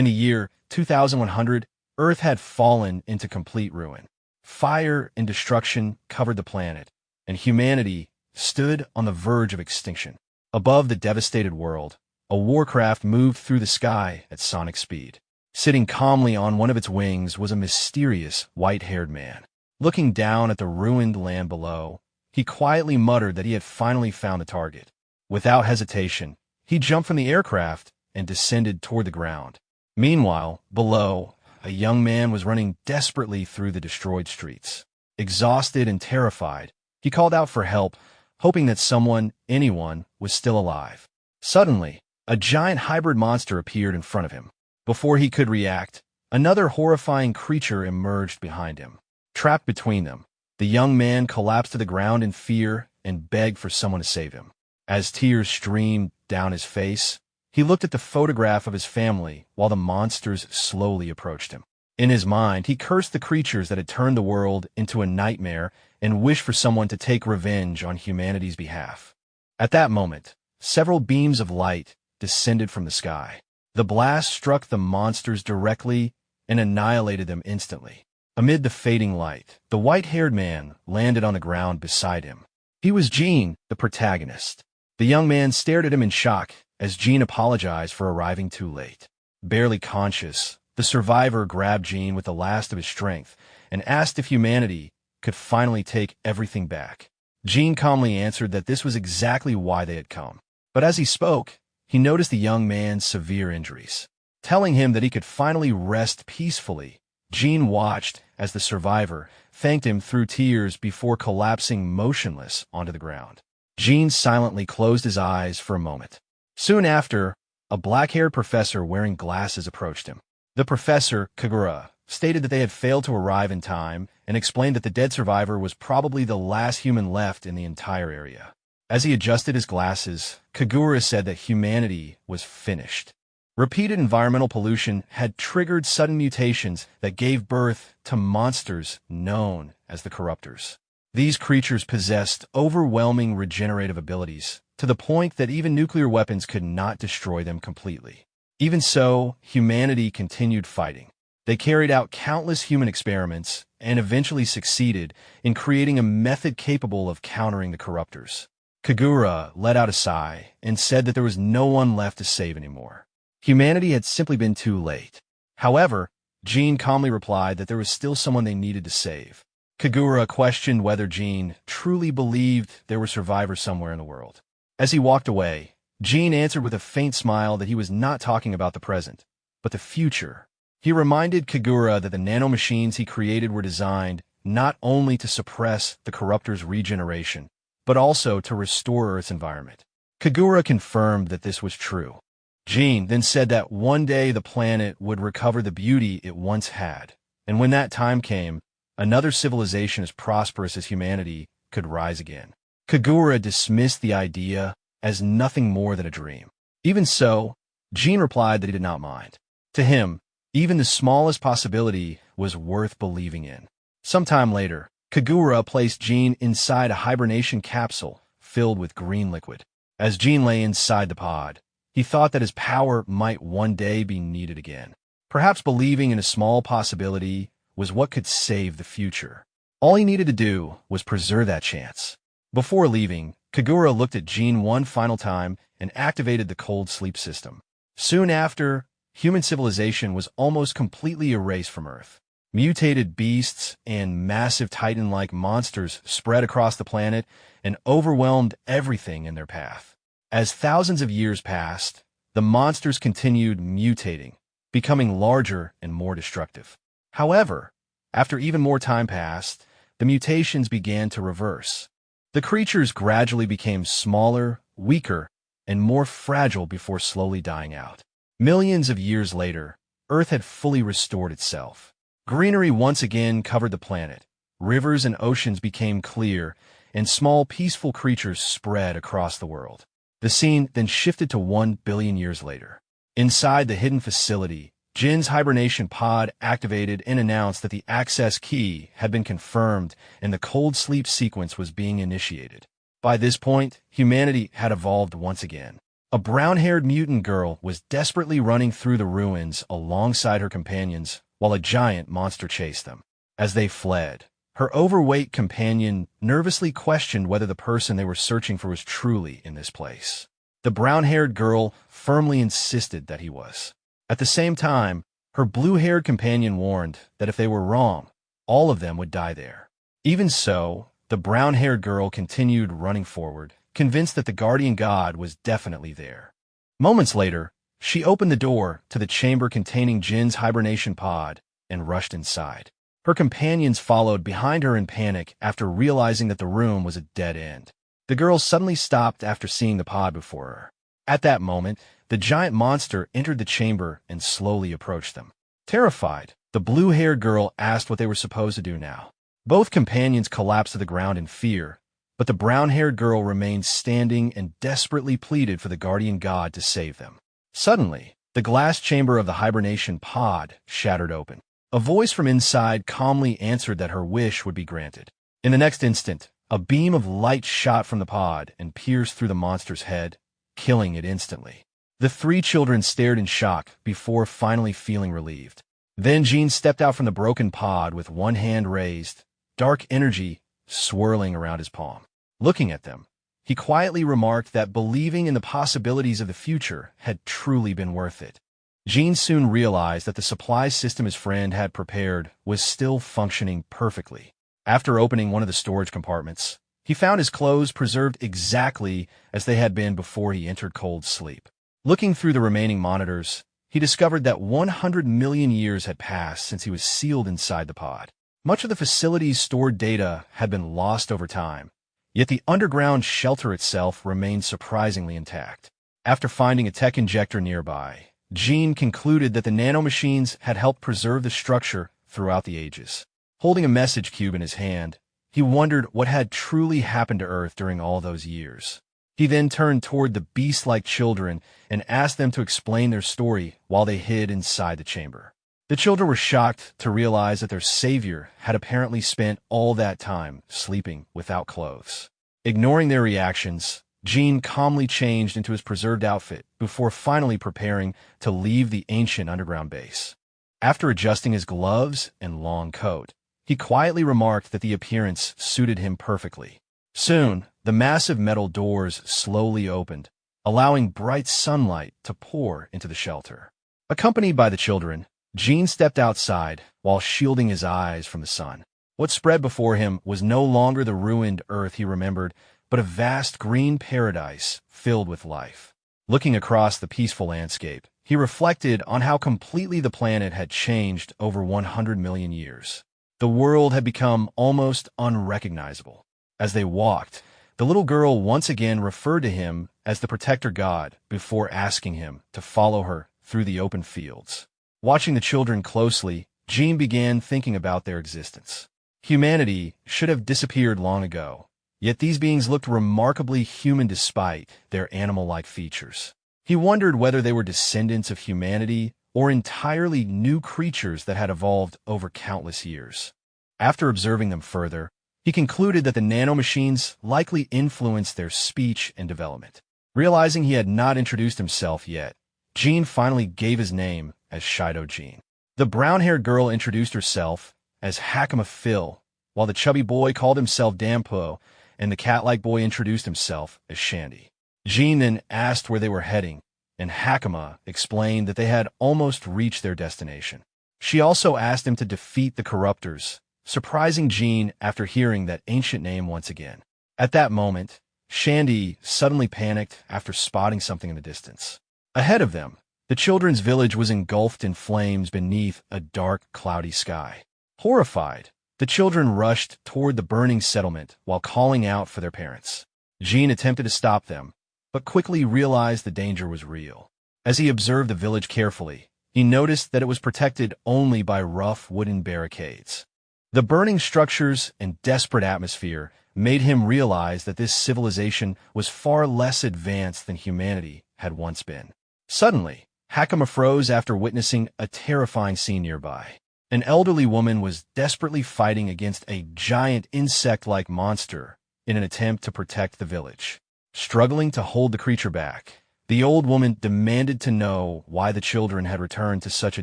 In the year 2100, Earth had fallen into complete ruin. Fire and destruction covered the planet, and humanity stood on the verge of extinction. Above the devastated world, a warcraft moved through the sky at sonic speed. Sitting calmly on one of its wings was a mysterious, white-haired man. Looking down at the ruined land below, he quietly muttered that he had finally found the target. Without hesitation, he jumped from the aircraft and descended toward the ground. Meanwhile, below, a young man was running desperately through the destroyed streets. Exhausted and terrified, he called out for help, hoping that anyone, was still alive. Suddenly, a giant hybrid monster appeared in front of him. Before he could react, another horrifying creature emerged behind him. Trapped between them, the young man collapsed to the ground in fear and begged for someone to save him. As tears streamed down his face, he looked at the photograph of his family while the monsters slowly approached him. In his mind, he cursed the creatures that had turned the world into a nightmare and wished for someone to take revenge on humanity's behalf. At that moment, several beams of light descended from the sky. The blast struck the monsters directly and annihilated them instantly. Amid the fading light, the white-haired man landed on the ground beside him. He was Jin, the protagonist. The young man stared at him in shock as Jin apologized for arriving too late. Barely conscious, the survivor grabbed Jin with the last of his strength and asked if humanity could finally take everything back. Jin calmly answered that this was exactly why they had come. But as he spoke, he noticed the young man's severe injuries. Telling him that he could finally rest peacefully, Jin watched as the survivor thanked him through tears before collapsing motionless onto the ground. Jin silently closed his eyes for a moment. Soon after, a black-haired professor wearing glasses approached him. The professor, Kagura, stated that they had failed to arrive in time and explained that the dead survivor was probably the last human left in the entire area. As he adjusted his glasses, Kagura said that humanity was finished. Repeated environmental pollution had triggered sudden mutations that gave birth to monsters known as the Corruptors. These creatures possessed overwhelming regenerative abilities, to the point that even nuclear weapons could not destroy them completely. Even so, humanity continued fighting. They carried out countless human experiments and eventually succeeded in creating a method capable of countering the Corruptors. Kagura let out a sigh and said that there was no one left to save anymore. Humanity had simply been too late. However, Jin calmly replied that there was still someone they needed to save. Kagura questioned whether Jin truly believed there were survivors somewhere in the world. As he walked away, Jin answered with a faint smile that he was not talking about the present, but the future. He reminded Kagura that the nanomachines he created were designed not only to suppress the Corruptors' regeneration, but also to restore Earth's environment. Kagura confirmed that this was true. Jin then said that one day the planet would recover the beauty it once had, and when that time came, another civilization as prosperous as humanity could rise again. Kagura dismissed the idea as nothing more than a dream. Even so, Jin replied that he did not mind. To him, even the smallest possibility was worth believing in. Sometime later, Kagura placed Jin inside a hibernation capsule filled with green liquid. As Jin lay inside the pod, he thought that his power might one day be needed again. Perhaps believing in a small possibility was what could save the future. All he needed to do was preserve that chance. Before leaving, Kagura looked at Jin one final time and activated the cold sleep system. Soon after, human civilization was almost completely erased from Earth. Mutated beasts and massive titan-like monsters spread across the planet and overwhelmed everything in their path. As thousands of years passed, the monsters continued mutating, becoming larger and more destructive. However, after even more time passed, the mutations began to reverse. The creatures gradually became smaller, weaker, and more fragile before slowly dying out. Millions of years later, Earth had fully restored itself. Greenery once again covered the planet. Rivers and oceans became clear, and small, peaceful creatures spread across the world. The scene then shifted to 1 billion years later. Inside the hidden facility, Jin's hibernation pod activated and announced that the access key had been confirmed and the cold sleep sequence was being initiated. By this point, humanity had evolved once again. A brown-haired mutant girl was desperately running through the ruins alongside her companions while a giant monster chased them. As they fled, her overweight companion nervously questioned whether the person they were searching for was truly in this place. The brown-haired girl firmly insisted that he was. At the same time, her blue-haired companion warned that if they were wrong, all of them would die there. Even so, the brown-haired girl continued running forward, convinced that the guardian god was definitely there. Moments later, she opened the door to the chamber containing Jin's hibernation pod and rushed inside. Her companions followed behind her in panic after realizing that the room was a dead end. The girl suddenly stopped after seeing the pod before her. At that moment, the giant monster entered the chamber and slowly approached them. Terrified, the blue-haired girl asked what they were supposed to do now. Both companions collapsed to the ground in fear, but the brown-haired girl remained standing and desperately pleaded for the guardian god to save them. Suddenly, the glass chamber of the hibernation pod shattered open. A voice from inside calmly answered that her wish would be granted. In the next instant, a beam of light shot from the pod and pierced through the monster's head, killing it instantly. The three children stared in shock before finally feeling relieved. Then Jin stepped out from the broken pod with one hand raised, dark energy swirling around his palm. Looking at them, he quietly remarked that believing in the possibilities of the future had truly been worth it. Jin soon realized that the supply system his friend had prepared was still functioning perfectly. After opening one of the storage compartments, he found his clothes preserved exactly as they had been before he entered cold sleep. Looking through the remaining monitors, he discovered that 100 million years had passed since he was sealed inside the pod. Much of the facility's stored data had been lost over time, yet the underground shelter itself remained surprisingly intact. After finding a tech injector nearby, Jin concluded that the nanomachines had helped preserve the structure throughout the ages. Holding a message cube in his hand, he wondered what had truly happened to Earth during all those years. He then turned toward the beast-like children and asked them to explain their story while they hid inside the chamber. The children were shocked to realize that their savior had apparently spent all that time sleeping without clothes. Ignoring their reactions, Jin calmly changed into his preserved outfit before finally preparing to leave the ancient underground base. After adjusting his gloves and long coat, he quietly remarked that the appearance suited him perfectly. Soon, the massive metal doors slowly opened, allowing bright sunlight to pour into the shelter. Accompanied by the children, Jin stepped outside while shielding his eyes from the sun. What spread before him was no longer the ruined Earth he remembered, but a vast green paradise filled with life. Looking across the peaceful landscape, he reflected on how completely the planet had changed over 100 million years. The world had become almost unrecognizable. As they walked, the little girl once again referred to him as the protector god before asking him to follow her through the open fields. Watching the children closely, Jin began thinking about their existence. Humanity should have disappeared long ago, yet these beings looked remarkably human despite their animal-like features. He wondered whether they were descendants of humanity or entirely new creatures that had evolved over countless years. After observing them further, he concluded that the nanomachines likely influenced their speech and development. Realizing he had not introduced himself yet, Jin finally gave his name as Shidō Jin. The brown-haired girl introduced herself as Hakama Phil, while the chubby boy called himself Dampo, and the cat-like boy introduced himself as Shandy. Jin then asked where they were heading, and Hakama explained that they had almost reached their destination. She also asked him to defeat the Corruptors, surprising Jin after hearing that ancient name once again. At that moment, Shandy suddenly panicked after spotting something in the distance. Ahead of them, the children's village was engulfed in flames beneath a dark, cloudy sky. Horrified, the children rushed toward the burning settlement while calling out for their parents. Jin attempted to stop them, but quickly realized the danger was real. As he observed the village carefully, he noticed that it was protected only by rough wooden barricades. The burning structures and desperate atmosphere made him realize that this civilization was far less advanced than humanity had once been. Suddenly, Hakama froze after witnessing a terrifying scene nearby. An elderly woman was desperately fighting against a giant insect-like monster in an attempt to protect the village. Struggling to hold the creature back, The old woman demanded to know why the children had returned to such a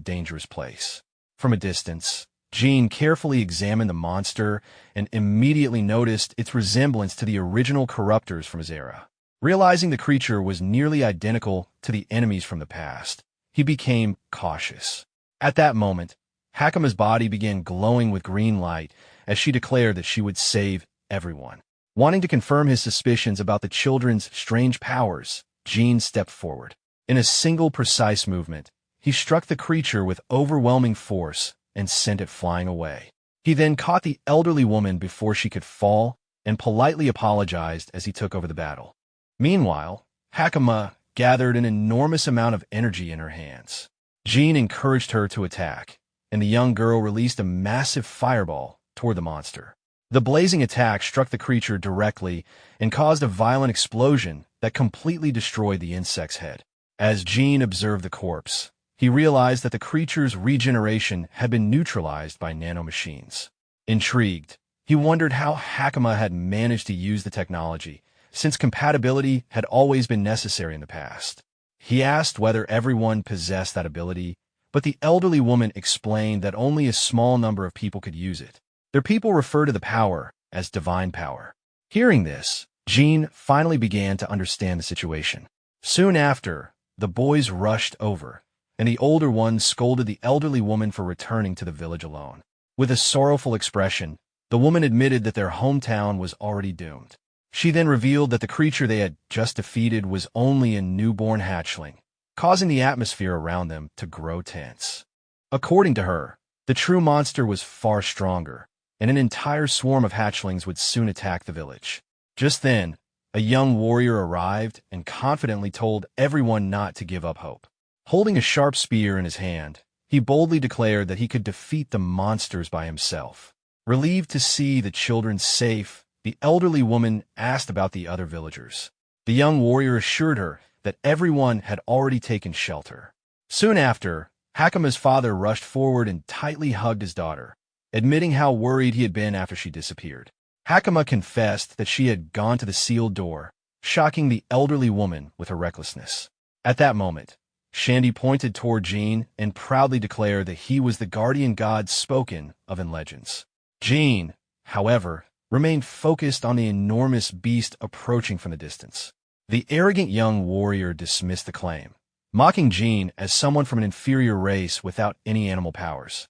dangerous place. From a distance, Jin carefully examined the monster and immediately noticed its resemblance to the original Corruptors from his era. Realizing the creature was nearly identical to the enemies from the past, he became cautious. At that moment, Hakuma's body began glowing with green light as she declared that she would save everyone. Wanting to confirm his suspicions about the children's strange powers, Jin stepped forward. In a single precise movement, he struck the creature with overwhelming force and sent it flying away. He then caught the elderly woman before she could fall and politely apologized as he took over the battle. Meanwhile, Hakuma gathered an enormous amount of energy in her hands. Jin encouraged her to attack, and the young girl released a massive fireball toward the monster. The blazing attack struck the creature directly and caused a violent explosion that completely destroyed the insect's head. As Jin observed the corpse, he realized that the creature's regeneration had been neutralized by nanomachines. Intrigued, he wondered how Hakuma had managed to use the technology, since compatibility had always been necessary in the past. He asked whether everyone possessed that ability, but the elderly woman explained that only a small number of people could use it. Their people refer to the power as divine power. Hearing this, Jin finally began to understand the situation. Soon after, the boys rushed over, and the older one scolded the elderly woman for returning to the village alone. With a sorrowful expression, the woman admitted that their hometown was already doomed. She then revealed that the creature they had just defeated was only a newborn hatchling, causing the atmosphere around them to grow tense. According to her, the true monster was far stronger, and an entire swarm of hatchlings would soon attack the village. Just then, a young warrior arrived and confidently told everyone not to give up hope. Holding a sharp spear in his hand, he boldly declared that he could defeat the monsters by himself. Relieved to see the children safe, the elderly woman asked about the other villagers. The young warrior assured her that everyone had already taken shelter. Soon after, Hakuma's father rushed forward and tightly hugged his daughter, admitting how worried he had been after she disappeared. Hakuma confessed that she had gone to the sealed door, shocking the elderly woman with her recklessness. At that moment, Shandy pointed toward Jin and proudly declared that he was the guardian god spoken of in legends. Jin, however, remained focused on the enormous beast approaching from the distance. The arrogant young warrior dismissed the claim, mocking Jin as someone from an inferior race without any animal powers.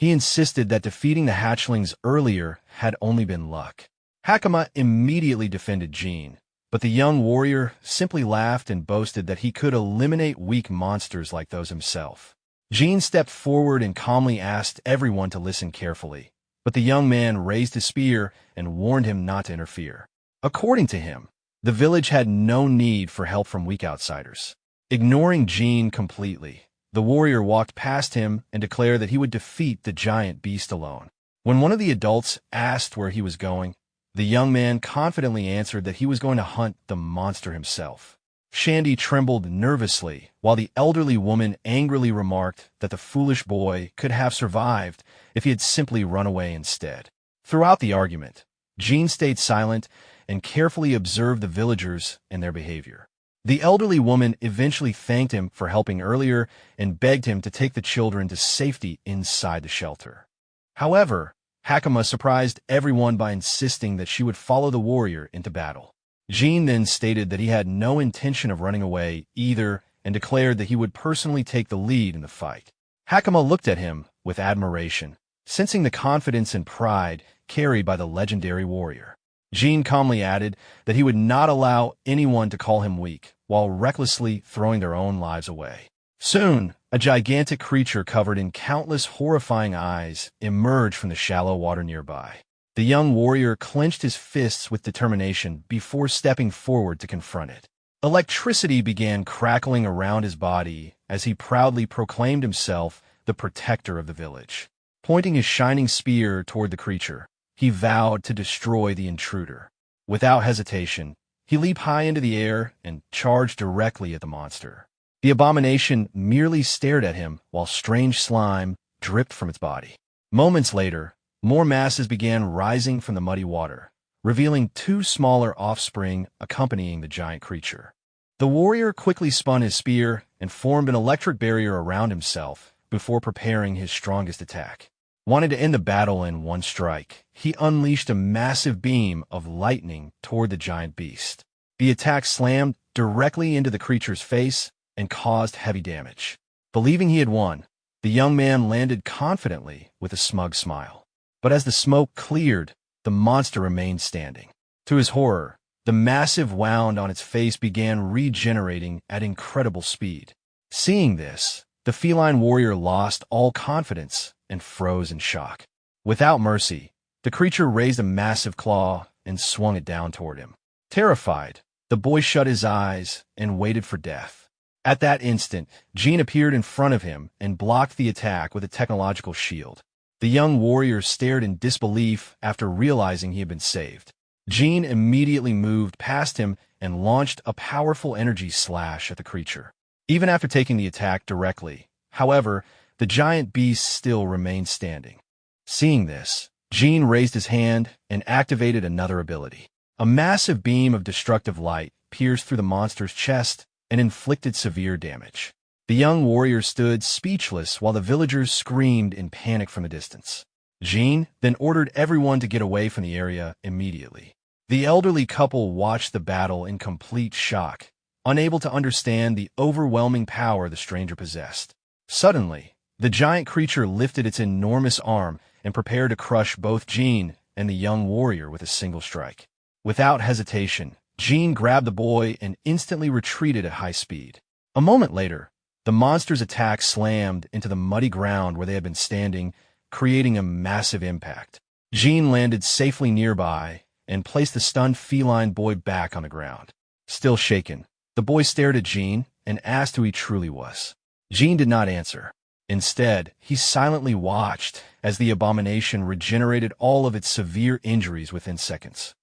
He insisted that defeating the hatchlings earlier had only been luck. Hakuma immediately defended Jin, but the young warrior simply laughed and boasted that he could eliminate weak monsters like those himself. Jin stepped forward and calmly asked everyone to listen carefully, but the young man raised his spear and warned him not to interfere. According to him, the village had no need for help from weak outsiders. Ignoring Jin completely, the warrior walked past him and declared that he would defeat the giant beast alone. When one of the adults asked where he was going, the young man confidently answered that he was going to hunt the monster himself. Shandy trembled nervously, while the elderly woman angrily remarked that the foolish boy could have survived if he had simply run away instead. Throughout the argument, Jin stayed silent and carefully observed the villagers and their behavior. The elderly woman eventually thanked him for helping earlier and begged him to take the children to safety inside the shelter. However, Hakuma surprised everyone by insisting that she would follow the warrior into battle. Jin then stated that he had no intention of running away either and declared that he would personally take the lead in the fight. Hakuma looked at him with admiration, sensing the confidence and pride carried by the legendary warrior. Jin calmly added that he would not allow anyone to call him weak, while recklessly throwing their own lives away. Soon, a gigantic creature covered in countless horrifying eyes emerged from the shallow water nearby. The young warrior clenched his fists with determination before stepping forward to confront it. Electricity began crackling around his body as he proudly proclaimed himself the protector of the village. Pointing his shining spear toward the creature, he vowed to destroy the intruder. Without hesitation, he leaped high into the air and charged directly at the monster. The abomination merely stared at him while strange slime dripped from its body. Moments later, more masses began rising from the muddy water, revealing two smaller offspring accompanying the giant creature. The warrior quickly spun his spear and formed an electric barrier around himself before preparing his strongest attack. Wanting to end the battle in one strike, he unleashed a massive beam of lightning toward the giant beast. The attack slammed directly into the creature's face and caused heavy damage. Believing he had won, the young man landed confidently with a smug smile. But as the smoke cleared, the monster remained standing. To his horror, the massive wound on its face began regenerating at incredible speed. Seeing this, the feline warrior lost all confidence and froze in shock. Without mercy, the creature raised a massive claw and swung it down toward him. Terrified, the boy shut his eyes and waited for death. At that instant, Jin appeared in front of him and blocked the attack with a technological shield. The young warrior stared in disbelief after realizing he had been saved. Jin immediately moved past him and launched a powerful energy slash at the creature. Even after taking the attack directly, however, the giant beast still remained standing. Seeing this, Jin raised his hand and activated another ability. A massive beam of destructive light pierced through the monster's chest and inflicted severe damage. The young warrior stood speechless while the villagers screamed in panic from a distance. Jin then ordered everyone to get away from the area immediately. The elderly couple watched the battle in complete shock, unable to understand the overwhelming power the stranger possessed. Suddenly, the giant creature lifted its enormous arm and prepared to crush both Jin and the young warrior with a single strike. Without hesitation, Jin grabbed the boy and instantly retreated at high speed. A moment later, the monster's attack slammed into the muddy ground where they had been standing, creating a massive impact. Jin landed safely nearby and placed the stunned feline boy back on the ground. Still shaken, the boy stared at Jin and asked who he truly was. Jin did not answer. Instead, he silently watched as the abomination regenerated all of its severe injuries within seconds.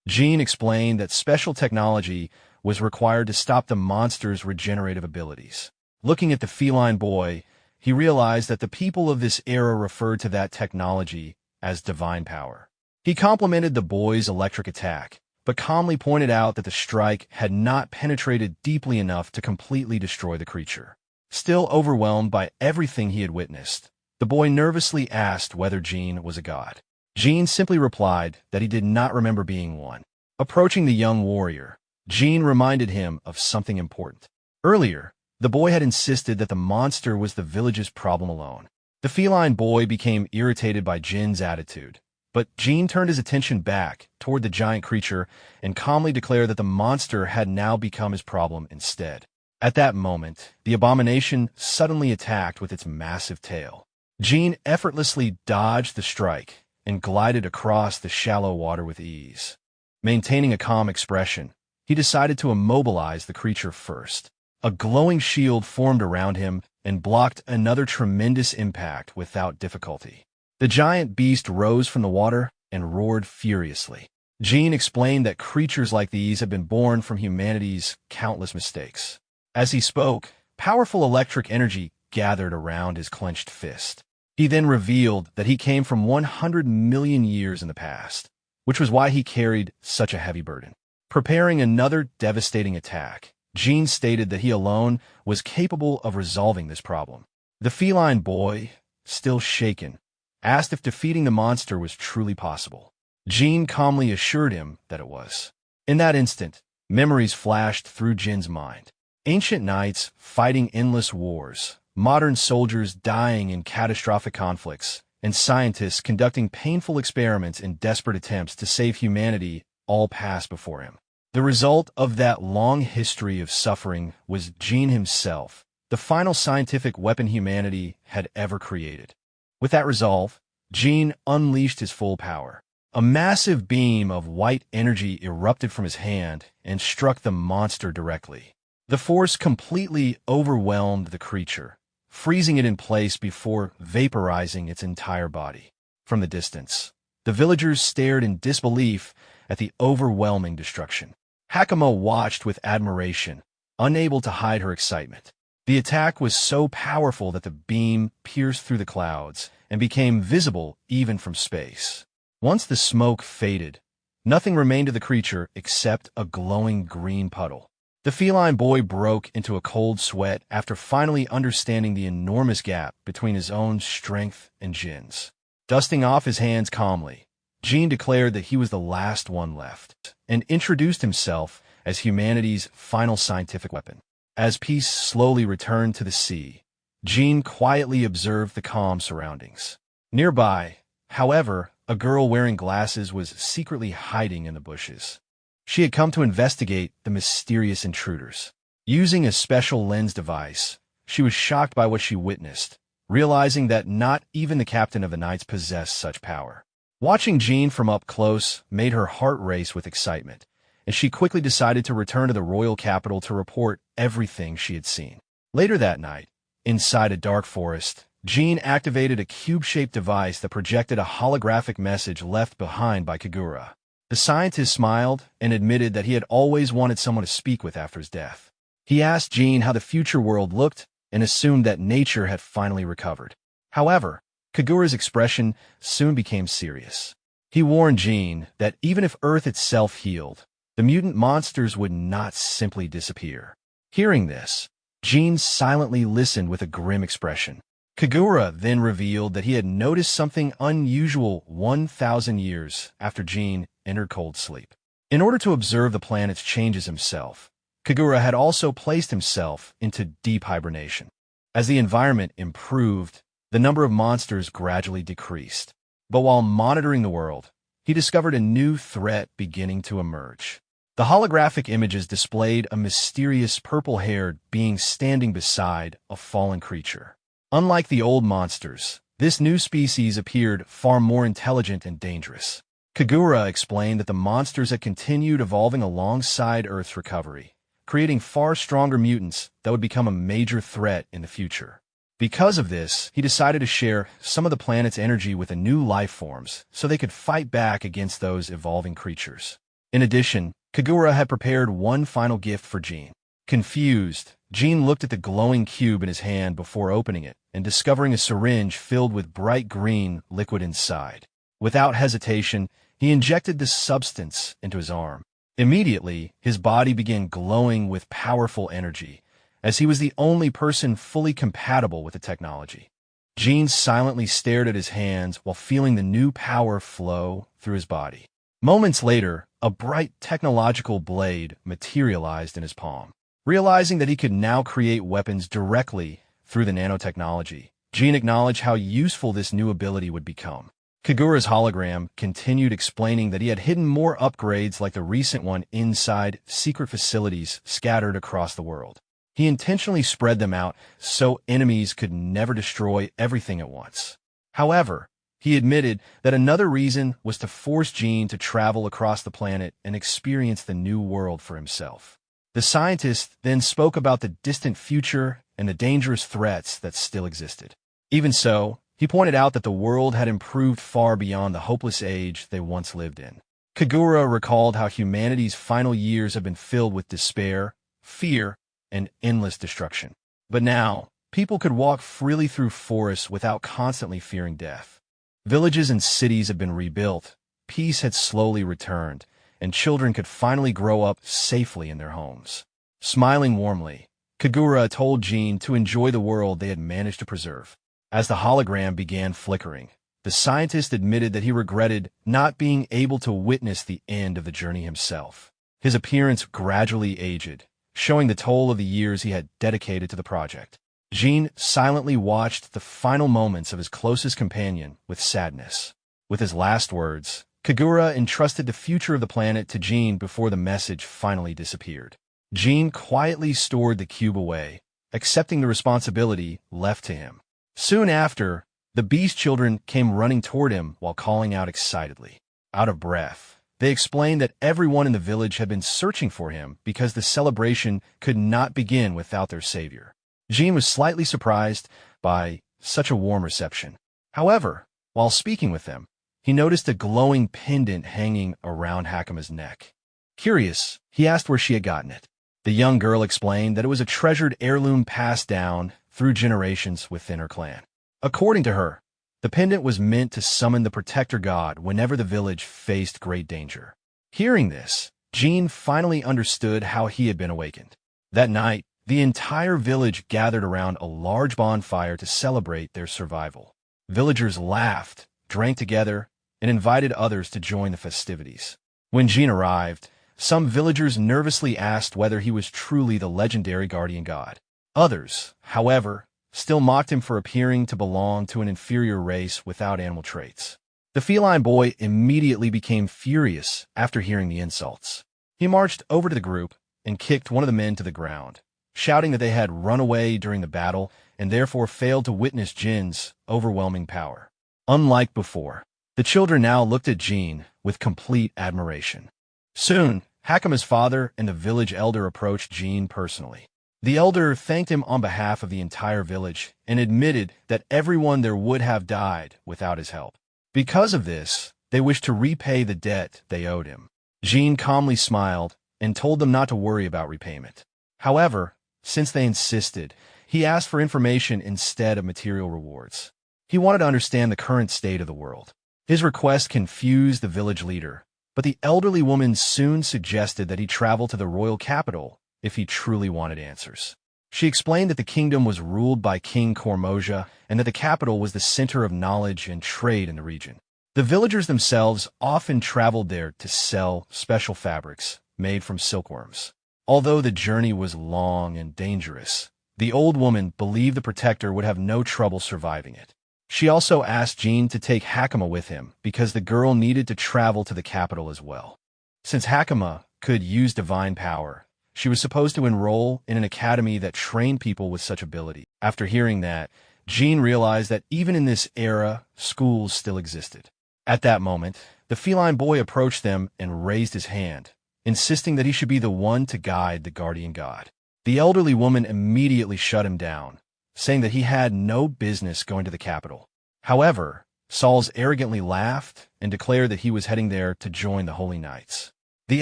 Jin explained that special technology was required to stop the monster's regenerative abilities. Looking at the feline boy, he realized that the people of this era referred to that technology as divine power. He complimented the boy's electric attack, but calmly pointed out that the strike had not penetrated deeply enough to completely destroy the creature. Still overwhelmed by everything he had witnessed, the boy nervously asked whether Jin was a god. Jin simply replied that he did not remember being one. Approaching the young warrior, Jin reminded him of something important. Earlier, the boy had insisted that the monster was the village's problem alone. The feline boy became irritated by Jin's attitude, but Jin turned his attention back toward the giant creature and calmly declared that the monster had now become his problem instead. At that moment, the abomination suddenly attacked with its massive tail. Jin effortlessly dodged the strike and glided across the shallow water with ease. Maintaining a calm expression, he decided to immobilize the creature first. A glowing shield formed around him and blocked another tremendous impact without difficulty. The giant beast rose from the water and roared furiously. Jin explained that creatures like these had been born from humanity's countless mistakes. As he spoke, powerful electric energy gathered around his clenched fist. He then revealed that he came from 100 million years in the past, which was why he carried such a heavy burden. Preparing another devastating attack, Jin stated that he alone was capable of resolving this problem. The feline boy, still shaken, asked if defeating the monster was truly possible. Jin calmly assured him that it was. In that instant, memories flashed through Jin's mind. Ancient knights fighting endless wars, modern soldiers dying in catastrophic conflicts, and scientists conducting painful experiments in desperate attempts to save humanity all passed before him. The result of that long history of suffering was Jin himself, the final scientific weapon humanity had ever created. With that resolve, Jin unleashed his full power. A massive beam of white energy erupted from his hand and struck the monster directly. The force completely overwhelmed the creature, freezing it in place before vaporizing its entire body. From the distance, the villagers stared in disbelief at the overwhelming destruction. Hakama watched with admiration, unable to hide her excitement. The attack was so powerful that the beam pierced through the clouds and became visible even from space. Once the smoke faded, nothing remained of the creature except a glowing green puddle. The feline boy broke into a cold sweat after finally understanding the enormous gap between his own strength and Jin's. Dusting off his hands calmly, Jin declared that he was the last one left, and introduced himself as humanity's final scientific weapon. As peace slowly returned to the sea, Jin quietly observed the calm surroundings. Nearby, however, a girl wearing glasses was secretly hiding in the bushes. She had come to investigate the mysterious intruders. Using a special lens device, she was shocked by what she witnessed, realizing that not even the captain of the Knights possessed such power. Watching Jin from up close made her heart race with excitement, and she quickly decided to return to the royal capital to report everything she had seen. Later that night, inside a dark forest, Jin activated a cube-shaped device that projected a holographic message left behind by Kagura. The scientist smiled and admitted that he had always wanted someone to speak with after his death. He asked Jin how the future world looked and assumed that nature had finally recovered. However, Kagura's expression soon became serious. He warned Jin that even if Earth itself healed, the mutant monsters would not simply disappear. Hearing this, Jin silently listened with a grim expression. Kagura then revealed that he had noticed something unusual 1,000 years after Jin entered cold sleep. In order to observe the planet's changes himself, Kagura had also placed himself into deep hibernation. As the environment improved, the number of monsters gradually decreased. But while monitoring the world, he discovered a new threat beginning to emerge. The holographic images displayed a mysterious purple-haired being standing beside a fallen creature. Unlike the old monsters, this new species appeared far more intelligent and dangerous. Kagura explained that the monsters had continued evolving alongside Earth's recovery, creating far stronger mutants that would become a major threat in the future. Because of this, he decided to share some of the planet's energy with the new life forms so they could fight back against those evolving creatures. In addition, Kagura had prepared one final gift for Jin. Confused, Jin looked at the glowing cube in his hand before opening it and discovering a syringe filled with bright green liquid inside. Without hesitation, he injected the substance into his arm. Immediately, his body began glowing with powerful energy, as he was the only person fully compatible with the technology. Jin silently stared at his hands while feeling the new power flow through his body. Moments later, a bright technological blade materialized in his palm. Realizing that he could now create weapons directly through the nanotechnology, Jin acknowledged how useful this new ability would become. Kagura's hologram continued explaining that he had hidden more upgrades like the recent one inside secret facilities scattered across the world. He intentionally spread them out so enemies could never destroy everything at once. However, he admitted that another reason was to force Jin to travel across the planet and experience the new world for himself. The scientist then spoke about the distant future and the dangerous threats that still existed. Even so, he pointed out that the world had improved far beyond the hopeless age they once lived in. Kagura recalled how humanity's final years had been filled with despair, fear, and endless destruction. But now, people could walk freely through forests without constantly fearing death. Villages and cities had been rebuilt, peace had slowly returned, and children could finally grow up safely in their homes. Smiling warmly, Kagura told Jin to enjoy the world they had managed to preserve. As the hologram began flickering, the scientist admitted that he regretted not being able to witness the end of the journey himself. His appearance gradually aged, showing the toll of the years he had dedicated to the project. Jin silently watched the final moments of his closest companion with sadness. With his last words, Kagura entrusted the future of the planet to Jin before the message finally disappeared. Jin quietly stored the cube away, accepting the responsibility left to him. Soon after, the beast children came running toward him while calling out excitedly. Out of breath, they explained that everyone in the village had been searching for him because the celebration could not begin without their savior. Jin was slightly surprised by such a warm reception. However, while speaking with them, he noticed a glowing pendant hanging around Hakuma's neck. Curious, he asked where she had gotten it. The young girl explained that it was a treasured heirloom passed down through generations within her clan. According to her, the pendant was meant to summon the protector god whenever the village faced great danger. Hearing this, Jin finally understood how he had been awakened. That night, the entire village gathered around a large bonfire to celebrate their survival. Villagers laughed, drank together, and invited others to join the festivities. When Jin arrived, some villagers nervously asked whether he was truly the legendary guardian god. Others, however, still mocked him for appearing to belong to an inferior race without animal traits. The feline boy immediately became furious after hearing the insults. He marched over to the group and kicked one of the men to the ground, shouting that they had run away during the battle and therefore failed to witness Jin's overwhelming power. Unlike before, the children now looked at Jin with complete admiration. Soon, Hakuma's father and the village elder approached Jin personally. The elder thanked him on behalf of the entire village and admitted that everyone there would have died without his help. Because of this, they wished to repay the debt they owed him. Jin calmly smiled and told them not to worry about repayment. However, since they insisted, he asked for information instead of material rewards. He wanted to understand the current state of the world. His request confused the village leader, but the elderly woman soon suggested that he travel to the royal capital if he truly wanted answers. She explained that the kingdom was ruled by King Cormoja and that the capital was the center of knowledge and trade in the region. The villagers themselves often traveled there to sell special fabrics made from silkworms. Although the journey was long and dangerous, the old woman believed the protector would have no trouble surviving it. She also asked Jin to take Hakuma with him because the girl needed to travel to the capital as well. Since Hakuma could use divine power, she was supposed to enroll in an academy that trained people with such ability. After hearing that, Jin realized that even in this era, schools still existed. At that moment, the feline boy approached them and raised his hand, insisting that he should be the one to guide the guardian god. The elderly woman immediately shut him down, saying that he had no business going to the capital. However, Sauls arrogantly laughed and declared that he was heading there to join the Holy Knights. The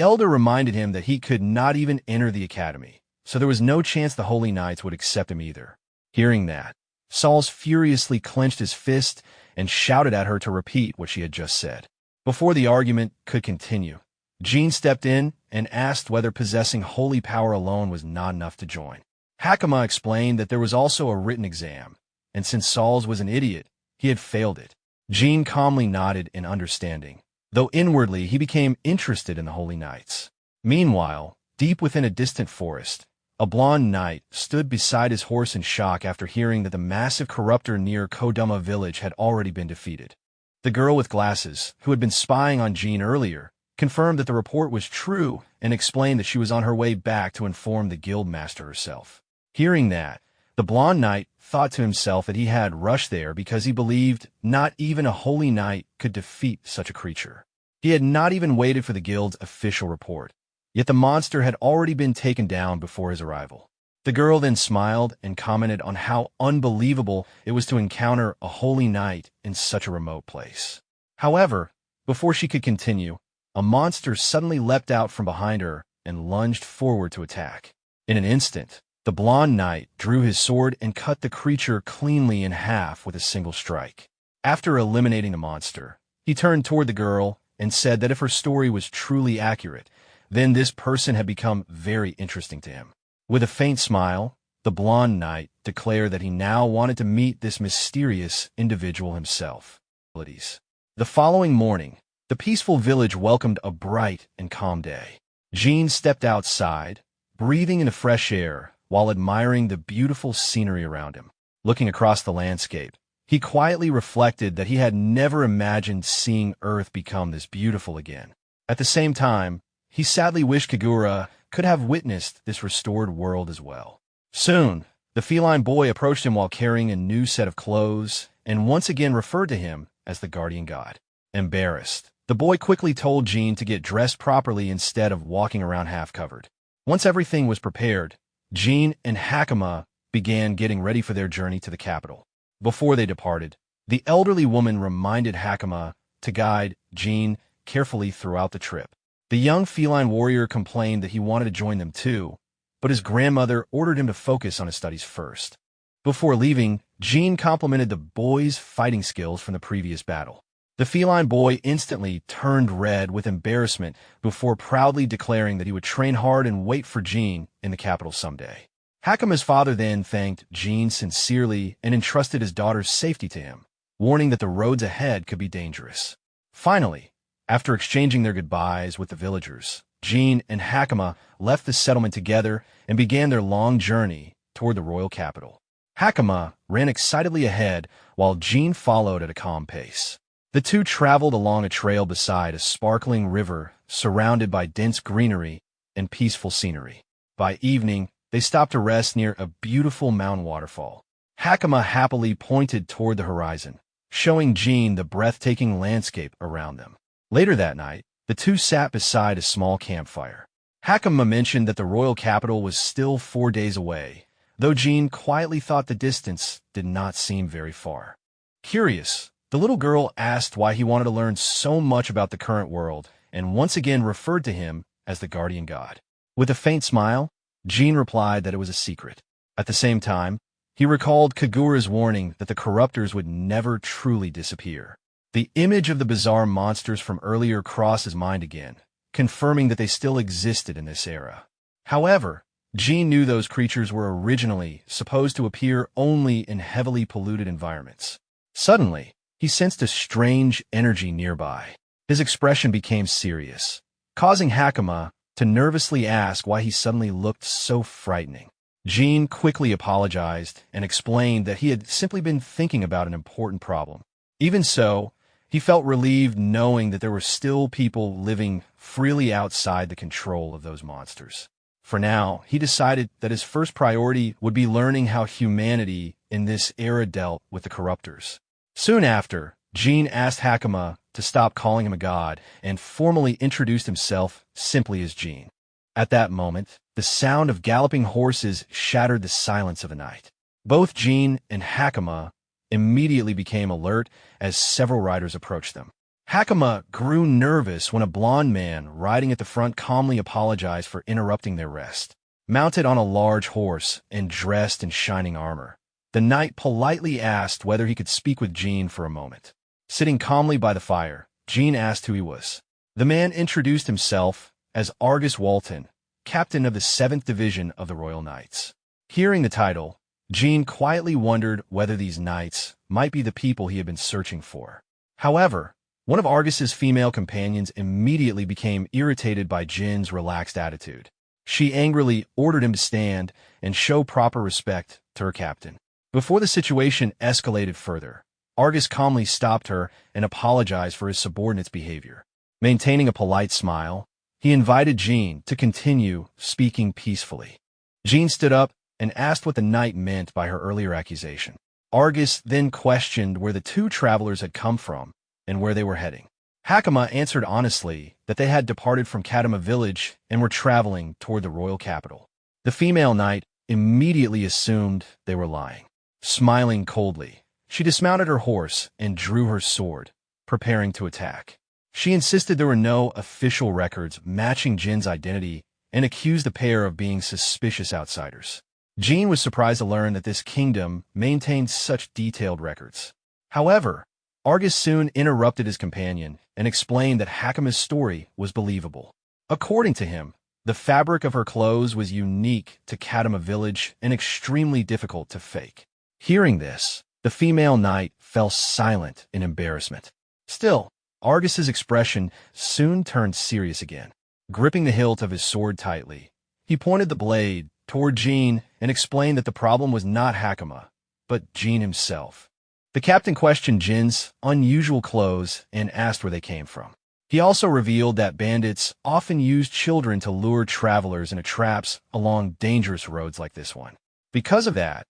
elder reminded him that he could not even enter the academy, so there was no chance the Holy Knights would accept him either. Hearing that, Sauls furiously clenched his fist and shouted at her to repeat what she had just said. Before the argument could continue, Jin stepped in and asked whether possessing holy power alone was not enough to join. Hakuma explained that there was also a written exam, and since Sauls was an idiot, he had failed it. Jin calmly nodded in understanding, though inwardly he became interested in the Holy Knights. Meanwhile, deep within a distant forest, a blonde knight stood beside his horse in shock after hearing that the massive corruptor near Kodama village had already been defeated. The girl with glasses, who had been spying on Jin earlier, confirmed that the report was true and explained that she was on her way back to inform the guildmaster herself. Hearing that, the blonde knight thought to himself that he had rushed there because he believed not even a holy knight could defeat such a creature. He had not even waited for the guild's official report, yet the monster had already been taken down before his arrival. The girl then smiled and commented on how unbelievable it was to encounter a holy knight in such a remote place. However, before she could continue, a monster suddenly leapt out from behind her and lunged forward to attack. In an instant, the blonde knight drew his sword and cut the creature cleanly in half with a single strike. After eliminating the monster, he turned toward the girl and said that if her story was truly accurate, then this person had become very interesting to him. With a faint smile, the blonde knight declared that he now wanted to meet this mysterious individual himself. The following morning, the peaceful village welcomed a bright and calm day. Jin stepped outside, breathing in the fresh air while admiring the beautiful scenery around him. Looking across the landscape, he quietly reflected that he had never imagined seeing Earth become this beautiful again. At the same time, he sadly wished Kagura could have witnessed this restored world as well. Soon, the feline boy approached him while carrying a new set of clothes and once again referred to him as the guardian god. Embarrassed, the boy quickly told Jin to get dressed properly instead of walking around half-covered. Once everything was prepared, Jin and Hakuma began getting ready for their journey to the capital. Before they departed, the elderly woman reminded Hakuma to guide Jin carefully throughout the trip. The young feline warrior complained that he wanted to join them too, but his grandmother ordered him to focus on his studies first. Before leaving, Jin complimented the boy's fighting skills from the previous battle. The feline boy instantly turned red with embarrassment before proudly declaring that he would train hard and wait for Jin in the capital someday. Hakuma's father then thanked Jin sincerely and entrusted his daughter's safety to him, warning that the roads ahead could be dangerous. Finally, after exchanging their goodbyes with the villagers, Jin and Hakuma left the settlement together and began their long journey toward the royal capital. Hakuma ran excitedly ahead while Jin followed at a calm pace. The two traveled along a trail beside a sparkling river surrounded by dense greenery and peaceful scenery. By evening, they stopped to rest near a beautiful mountain waterfall. Hakuma happily pointed toward the horizon, showing Jin the breathtaking landscape around them. Later that night, the two sat beside a small campfire. Hakuma mentioned that the royal capital was still 4 days away, though Jin quietly thought the distance did not seem very far. Curious, the little girl asked why he wanted to learn so much about the current world and once again referred to him as the guardian god. With a faint smile, Jin replied that it was a secret. At the same time, he recalled Kagura's warning that the Corruptors would never truly disappear. The image of the bizarre monsters from earlier crossed his mind again, confirming that they still existed in this era. However, Jin knew those creatures were originally supposed to appear only in heavily polluted environments. Suddenly, he sensed a strange energy nearby. His expression became serious, causing Hakuma to nervously ask why he suddenly looked so frightening. Jin quickly apologized and explained that he had simply been thinking about an important problem. Even so, he felt relieved knowing that there were still people living freely outside the control of those monsters. For now, he decided that his first priority would be learning how humanity in this era dealt with the Corruptors. Soon after, Jin asked Hakuma to stop calling him a god and formally introduced himself simply as Jin. At that moment, the sound of galloping horses shattered the silence of the night. Both Jin and Hakuma immediately became alert as several riders approached them. Hakuma grew nervous when a blond man riding at the front calmly apologized for interrupting their rest. Mounted on a large horse and dressed in shining armor, the knight politely asked whether he could speak with Jin for a moment. Sitting calmly by the fire, Jin asked who he was. The man introduced himself as Argus Walton, captain of the 7th Division of the Royal Knights. Hearing the title, Jin quietly wondered whether these knights might be the people he had been searching for. However, one of Argus's female companions immediately became irritated by Jin's relaxed attitude. She angrily ordered him to stand and show proper respect to her captain. Before the situation escalated further, Argus calmly stopped her and apologized for his subordinate's behavior. Maintaining a polite smile, he invited Jin to continue speaking peacefully. Jin stood up and asked what the knight meant by her earlier accusation. Argus then questioned where the two travelers had come from and where they were heading. Hakuma answered honestly that they had departed from Kadama village and were traveling toward the royal capital. The female knight immediately assumed they were lying. Smiling coldly, she dismounted her horse and drew her sword, preparing to attack. She insisted there were no official records matching Jin's identity and accused the pair of being suspicious outsiders. Jin was surprised to learn that this kingdom maintained such detailed records. However, Argus soon interrupted his companion and explained that Hakuma's story was believable. According to him, the fabric of her clothes was unique to Kadama village and extremely difficult to fake. Hearing this, the female knight fell silent in embarrassment. Still, Argus's expression soon turned serious again. Gripping the hilt of his sword tightly, he pointed the blade toward Jin and explained that the problem was not Hakuma, but Jin himself. The captain questioned Jin's unusual clothes and asked where they came from. He also revealed that bandits often used children to lure travelers into traps along dangerous roads like this one. Because of that,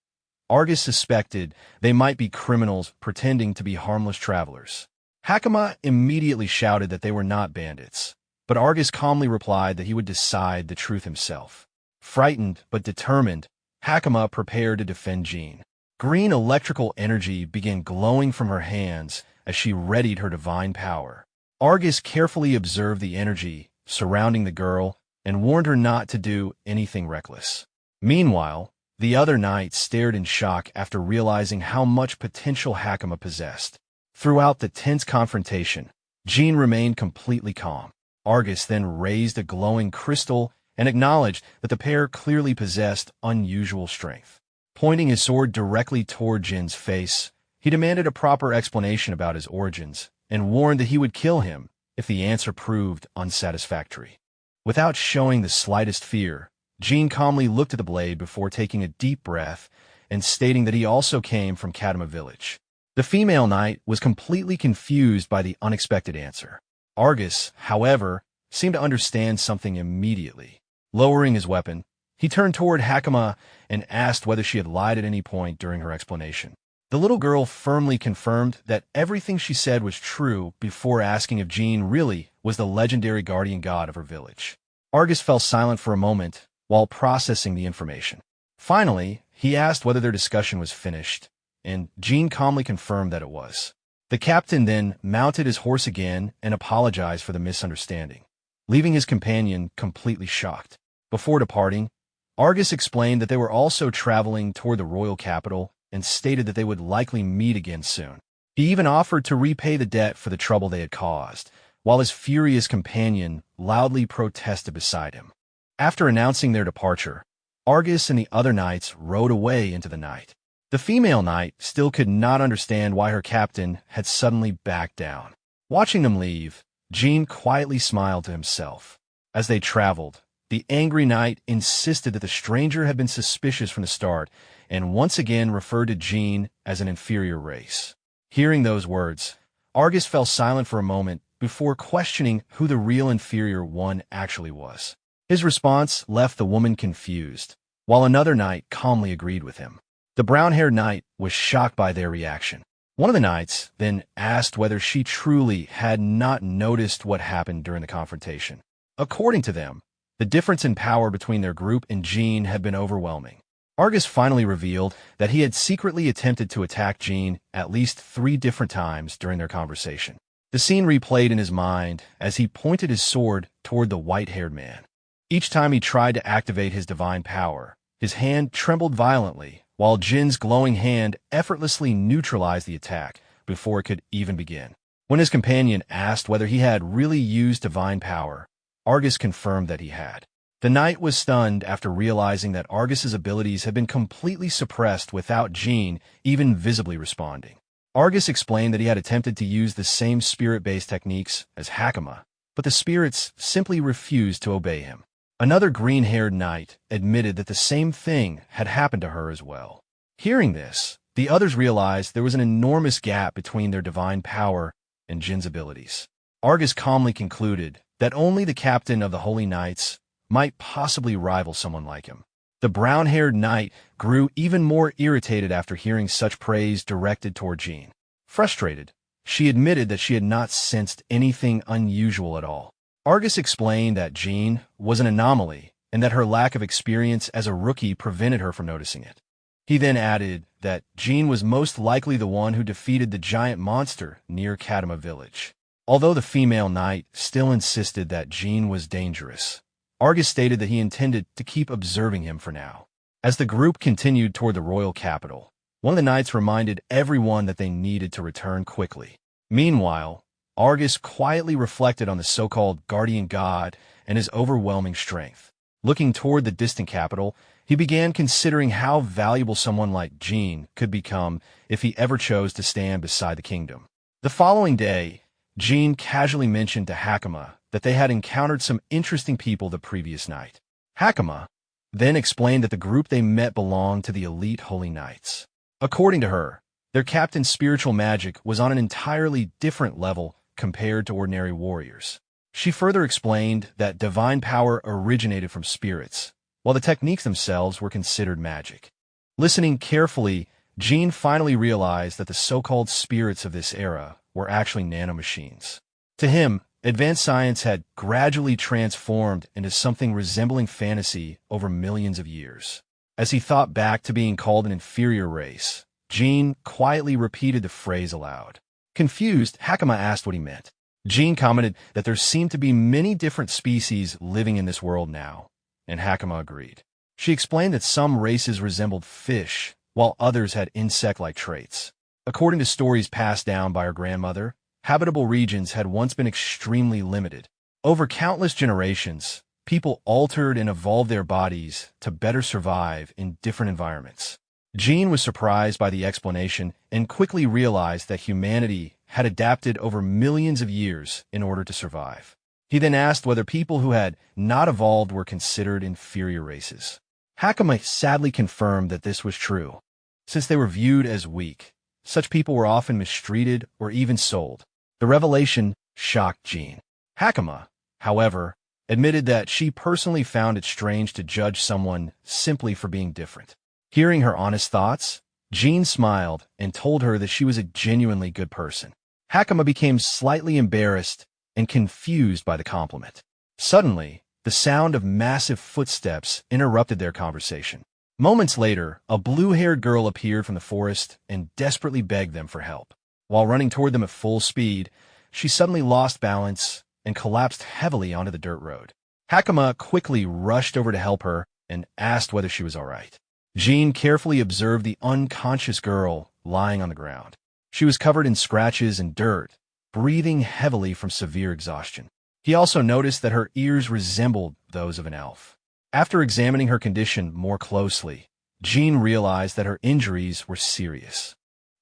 Argus suspected they might be criminals pretending to be harmless travelers. Hakuma immediately shouted that they were not bandits, but Argus calmly replied that he would decide the truth himself. Frightened but determined, Hakuma prepared to defend Jin. Green electrical energy began glowing from her hands as she readied her divine power. Argus carefully observed the energy surrounding the girl and warned her not to do anything reckless. Meanwhile, the other knight stared in shock after realizing how much potential Hakuma possessed. Throughout the tense confrontation, Jin remained completely calm. Argus then raised a glowing crystal and acknowledged that the pair clearly possessed unusual strength. Pointing his sword directly toward Jin's face, he demanded a proper explanation about his origins and warned that he would kill him if the answer proved unsatisfactory. Without showing the slightest fear, Jin calmly looked at the blade before taking a deep breath and stating that he also came from Kadama village. The female knight was completely confused by the unexpected answer. Argus, however, seemed to understand something immediately. Lowering his weapon, he turned toward Hakama and asked whether she had lied at any point during her explanation. The little girl firmly confirmed that everything she said was true before asking if Jin really was the legendary guardian god of her village. Argus fell silent for a moment while processing the information. Finally, he asked whether their discussion was finished, and Jin calmly confirmed that it was. The captain then mounted his horse again and apologized for the misunderstanding, leaving his companion completely shocked. Before departing, Argus explained that they were also traveling toward the royal capital and stated that they would likely meet again soon. He even offered to repay the debt for the trouble they had caused, while his furious companion loudly protested beside him. After announcing their departure, Argus and the other knights rode away into the night. The female knight still could not understand why her captain had suddenly backed down. Watching them leave, Jin quietly smiled to himself. As they traveled, the angry knight insisted that the stranger had been suspicious from the start and once again referred to Jin as an inferior race. Hearing those words, Argus fell silent for a moment before questioning who the real inferior one actually was. His response left the woman confused, while another knight calmly agreed with him. The brown-haired knight was shocked by their reaction. One of the knights then asked whether she truly had not noticed what happened during the confrontation. According to them, the difference in power between their group and Jin had been overwhelming. Argus finally revealed that he had secretly attempted to attack Jin at least 3 different times during their conversation. The scene replayed in his mind as he pointed his sword toward the white-haired man. Each time he tried to activate his divine power, his hand trembled violently, while Jin's glowing hand effortlessly neutralized the attack before it could even begin. When his companion asked whether he had really used divine power, Argus confirmed that he had. The knight was stunned after realizing that Argus's abilities had been completely suppressed without Jin even visibly responding. Argus explained that he had attempted to use the same spirit-based techniques as Hakama, but the spirits simply refused to obey him. Another green-haired knight admitted that the same thing had happened to her as well. Hearing this, the others realized there was an enormous gap between their divine power and Jin's abilities. Argus calmly concluded that only the captain of the Holy Knights might possibly rival someone like him. The brown-haired knight grew even more irritated after hearing such praise directed toward Jin. Frustrated, she admitted that she had not sensed anything unusual at all. Argus explained that Jin was an anomaly and that her lack of experience as a rookie prevented her from noticing it. He then added that Jin was most likely the one who defeated the giant monster near Kadama village. Although the female knight still insisted that Jin was dangerous, Argus stated that he intended to keep observing him for now. As the group continued toward the royal capital, one of the knights reminded everyone that they needed to return quickly. Meanwhile, Argus quietly reflected on the so-called guardian god and his overwhelming strength. Looking toward the distant capital, he began considering how valuable someone like Jin could become if he ever chose to stand beside the kingdom. The following day, Jin casually mentioned to Hakama that they had encountered some interesting people the previous night. Hakama then explained that the group they met belonged to the elite Holy Knights. According to her, their captain's spiritual magic was on an entirely different level compared to ordinary warriors. She further explained that divine power originated from spirits, while the techniques themselves were considered magic. Listening carefully, Jin finally realized that the so-called spirits of this era were actually nanomachines. To him, advanced science had gradually transformed into something resembling fantasy over millions of years. As he thought back to being called an inferior race, Jin quietly repeated the phrase aloud. Confused, Hakama asked what he meant. Jin commented that there seemed to be many different species living in this world now, and Hakama agreed. She explained that some races resembled fish, while others had insect-like traits. According to stories passed down by her grandmother, habitable regions had once been extremely limited. Over countless generations, people altered and evolved their bodies to better survive in different environments. Jin was surprised by the explanation and quickly realized that humanity had adapted over millions of years in order to survive. He then asked whether people who had not evolved were considered inferior races. Hakama sadly confirmed that this was true. Since they were viewed as weak, such people were often mistreated or even sold. The revelation shocked Jin. Hakama, however, admitted that she personally found it strange to judge someone simply for being different. Hearing her honest thoughts, Jin smiled and told her that she was a genuinely good person. Hakama became slightly embarrassed and confused by the compliment. Suddenly, the sound of massive footsteps interrupted their conversation. Moments later, a blue-haired girl appeared from the forest and desperately begged them for help. While running toward them at full speed, she suddenly lost balance and collapsed heavily onto the dirt road. Hakama quickly rushed over to help her and asked whether she was all right. Jin carefully observed the unconscious girl lying on the ground. She was covered in scratches and dirt, breathing heavily from severe exhaustion. He also noticed that her ears resembled those of an elf. After examining her condition more closely, Jin realized that her injuries were serious.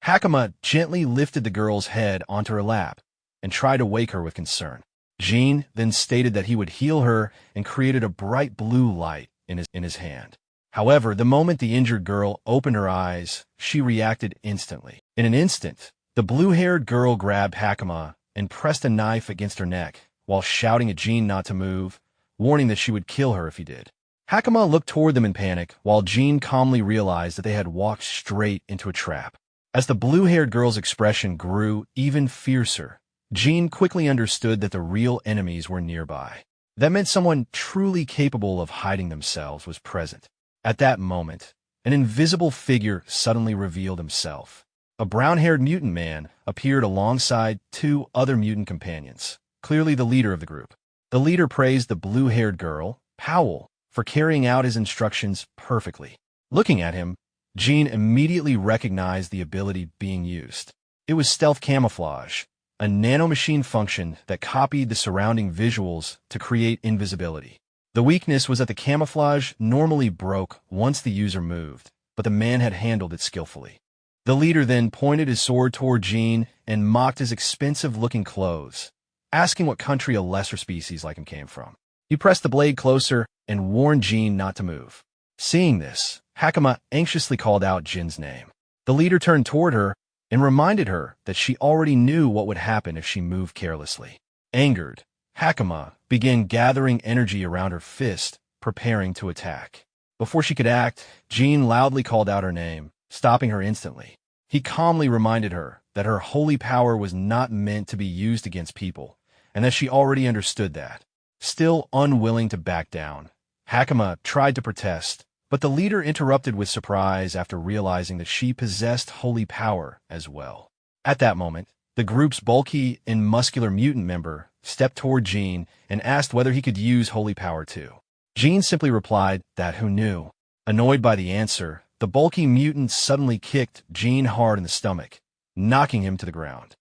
Hakama gently lifted the girl's head onto her lap and tried to wake her with concern. Jin then stated that he would heal her and created a bright blue light in his hand. However, the moment the injured girl opened her eyes, she reacted instantly. In an instant, the blue-haired girl grabbed Hakama and pressed a knife against her neck while shouting at Jin not to move, warning that she would kill her if he did. Hakama looked toward them in panic, while Jin calmly realized that they had walked straight into a trap. As the blue-haired girl's expression grew even fiercer, Jin quickly understood that the real enemies were nearby. That meant someone truly capable of hiding themselves was present. At that moment, an invisible figure suddenly revealed himself. A brown-haired mutant man appeared alongside two other mutant companions, clearly the leader of the group. The leader praised the blue-haired girl, Powell, for carrying out his instructions perfectly. Looking at him, Jin immediately recognized the ability being used. It was stealth camouflage, a nanomachine function that copied the surrounding visuals to create invisibility. The weakness was that the camouflage normally broke once the user moved, but the man had handled it skillfully. The leader then pointed his sword toward Jin and mocked his expensive-looking clothes, asking what country a lesser species like him came from. He pressed the blade closer and warned Jin not to move. Seeing this, Hakama anxiously called out Jin's name. The leader turned toward her and reminded her that she already knew what would happen if she moved carelessly. Angered, Hakama began gathering energy around her fist, preparing to attack. Before she could act, Jin loudly called out her name, stopping her instantly. He calmly reminded her that her holy power was not meant to be used against people, and that she already understood that. Still unwilling to back down, Hakama tried to protest, but the leader interrupted with surprise after realizing that she possessed holy power as well. At that moment, the group's bulky and muscular mutant member stepped toward Jin and asked whether he could use holy power too. Jin simply replied that who knew. Annoyed by the answer, the bulky mutant suddenly kicked Jin hard in the stomach, knocking him to the ground.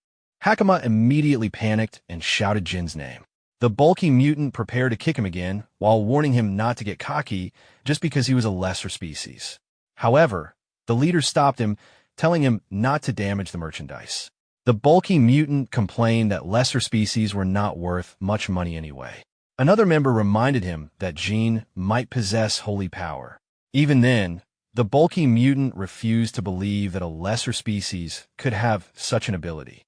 Hakama immediately panicked and shouted Jin's name. The bulky mutant prepared to kick him again, while warning him not to get cocky just because he was a lesser species. However, the leader stopped him, telling him not to damage the merchandise. The bulky mutant complained that lesser species were not worth much money anyway. Another member reminded him that Jin might possess holy power. Even then, the bulky mutant refused to believe that a lesser species could have such an ability.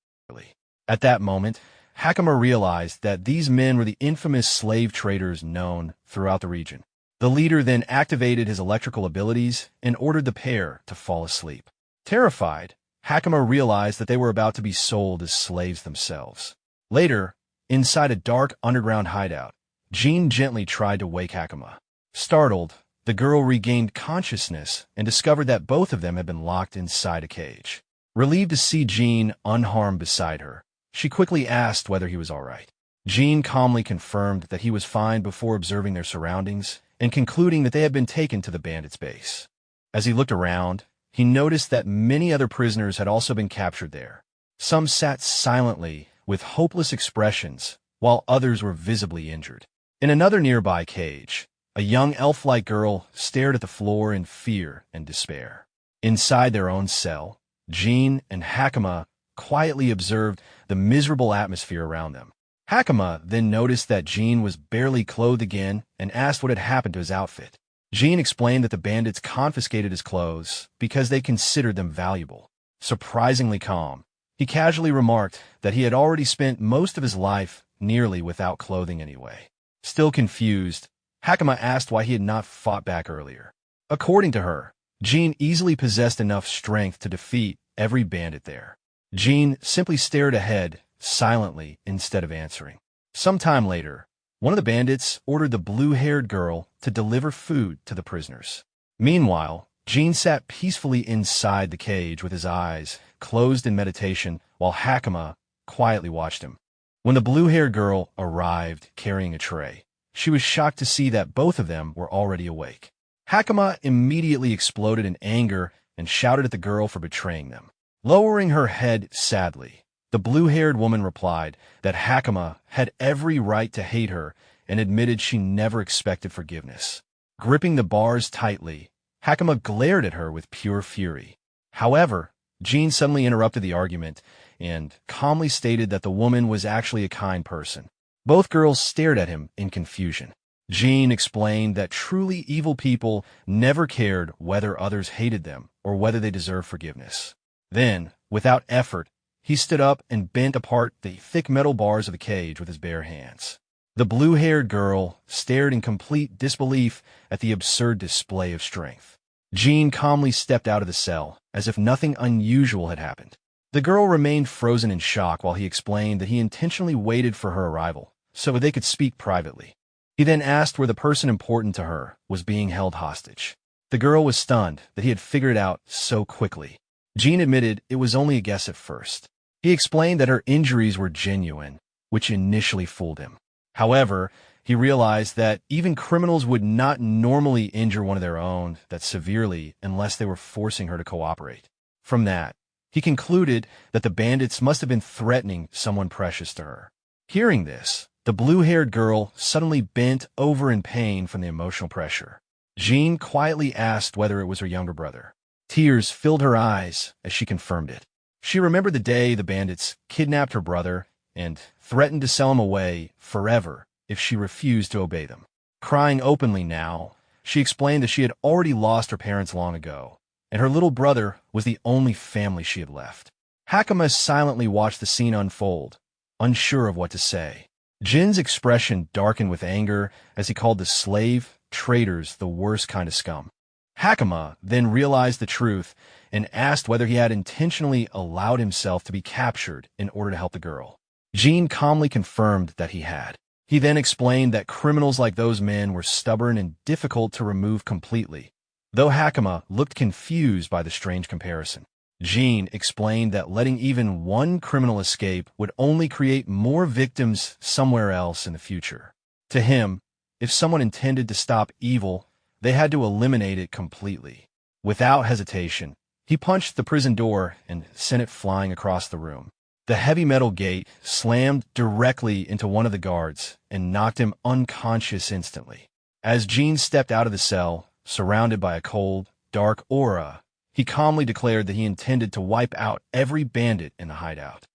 At that moment, Hakama realized that these men were the infamous slave traders known throughout the region. The leader then activated his electrical abilities and ordered the pair to fall asleep. Terrified, Hakama realized that they were about to be sold as slaves themselves. Later, inside a dark underground hideout, Jin gently tried to wake Hakama. Startled, the girl regained consciousness and discovered that both of them had been locked inside a cage. Relieved to see Jin unharmed beside her, she quickly asked whether he was all right. Jin calmly confirmed that he was fine before observing their surroundings and concluding that they had been taken to the bandits' base. As he looked around, he noticed that many other prisoners had also been captured there. Some sat silently, with hopeless expressions, while others were visibly injured. In another nearby cage, a young elf-like girl stared at the floor in fear and despair. Inside their own cell, Jin and Hakama quietly observed the miserable atmosphere around them. Hakama then noticed that Jin was barely clothed again and asked what had happened to his outfit. Jin explained that the bandits confiscated his clothes because they considered them valuable. Surprisingly calm, he casually remarked that he had already spent most of his life nearly without clothing anyway. Still confused, Hakama asked why he had not fought back earlier. According to her, Jin easily possessed enough strength to defeat every bandit there. Jin simply stared ahead, silently, instead of answering. Sometime later, one of the bandits ordered the blue-haired girl to deliver food to the prisoners. Meanwhile, Jin sat peacefully inside the cage with his eyes closed in meditation while Hakama quietly watched him. When the blue-haired girl arrived carrying a tray, she was shocked to see that both of them were already awake. Hakama immediately exploded in anger and shouted at the girl for betraying them. Lowering her head sadly, the blue-haired woman replied that Hakama had every right to hate her and admitted she never expected forgiveness. Gripping the bars tightly, Hakama glared at her with pure fury. However, Jin suddenly interrupted the argument and calmly stated that the woman was actually a kind person. Both girls stared at him in confusion. Jin explained that truly evil people never cared whether others hated them or whether they deserved forgiveness. Then, without effort, he stood up and bent apart the thick metal bars of the cage with his bare hands. The blue-haired girl stared in complete disbelief at the absurd display of strength. Jin calmly stepped out of the cell, as if nothing unusual had happened. The girl remained frozen in shock while he explained that he intentionally waited for her arrival, so they could speak privately. He then asked where the person important to her was being held hostage. The girl was stunned that he had figured it out so quickly. Jin admitted it was only a guess at first. He explained that her injuries were genuine, which initially fooled him. However, he realized that even criminals would not normally injure one of their own that severely unless they were forcing her to cooperate. From that, he concluded that the bandits must have been threatening someone precious to her. Hearing this, the blue-haired girl suddenly bent over in pain from the emotional pressure. Jin quietly asked whether it was her younger brother. Tears filled her eyes as she confirmed it. She remembered the day the bandits kidnapped her brother and threatened to sell him away forever if she refused to obey them. Crying openly now, she explained that she had already lost her parents long ago, and her little brother was the only family she had left. Hakama silently watched the scene unfold, unsure of what to say. Jin's expression darkened with anger as he called the slave traitors the worst kind of scum. Hakama then realized the truth and asked whether he had intentionally allowed himself to be captured in order to help the girl. Jin calmly confirmed that he had. He then explained that criminals like those men were stubborn and difficult to remove completely, though Hakama looked confused by the strange comparison. Jin explained that letting even one criminal escape would only create more victims somewhere else in the future. To him, if someone intended to stop evil, they had to eliminate it completely. Without hesitation, he punched the prison door and sent it flying across the room. The heavy metal gate slammed directly into one of the guards and knocked him unconscious instantly. As Jin stepped out of the cell, surrounded by a cold, dark aura, he calmly declared that he intended to wipe out every bandit in the hideout.